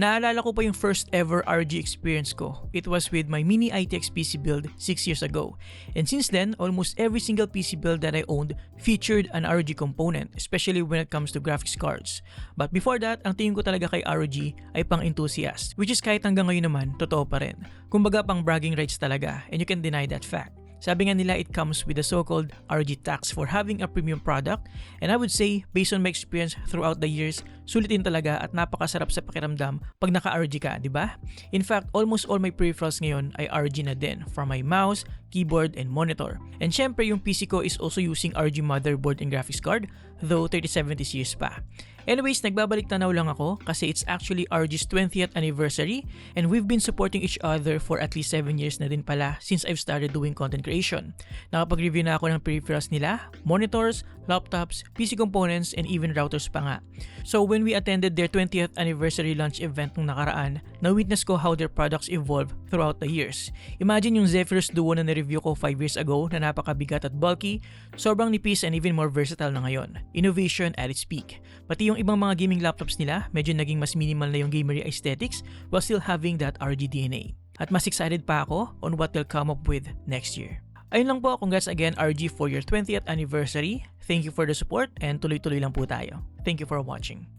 Naalala ko pa yung first ever RG experience ko. It was with my mini ITX PC build 6 years ago. And since then, almost every single PC build that I owned featured an RG component, especially when it comes to graphics cards. But before that, ang tingin ko talaga kay ROG ay pang enthusiast, which is kahit hanggang ngayon naman, totoo pa rin. Kumbaga pang bragging rights talaga, and you can deny that fact. Sabi nga nila, it comes with the so-called RG tax for having a premium product, and I would say, based on my experience throughout the years, sulitin talaga at napakasarap sa pakiramdam pag naka-RG ka, di ba? In fact, almost all my peripherals ngayon ay RG na din, from my mouse, keyboard, and monitor. And syempre, yung PC ko is also using RG motherboard and graphics card, though 3070 series pa. Anyways, nagbabalik tanaw lang ako kasi it's actually RG's 20th anniversary and we've been supporting each other for at least 7 years na din pala since I've started doing content creation. Nakapag-review na ako ng peripherals nila, monitors, laptops, PC components, and even routers pa nga. So when we attended their 20th anniversary launch event nung nakaraan, na-witness ko how their products evolve throughout the years. Imagine yung Zephyrus Duo na na-review ko 5 years ago na napakabigat at bulky, sobrang nipis and even more versatile na ngayon. Innovation at its peak. Pati yung ibang mga gaming laptops nila, medyo naging mas minimal na yung gamery aesthetics while still having that RG DNA. At mas excited pa ako on what they'll come up with next year. Ayun lang po, congrats again RG for your 20th anniversary. Thank you for the support and tuloy-tuloy lang po tayo. Thank you for watching.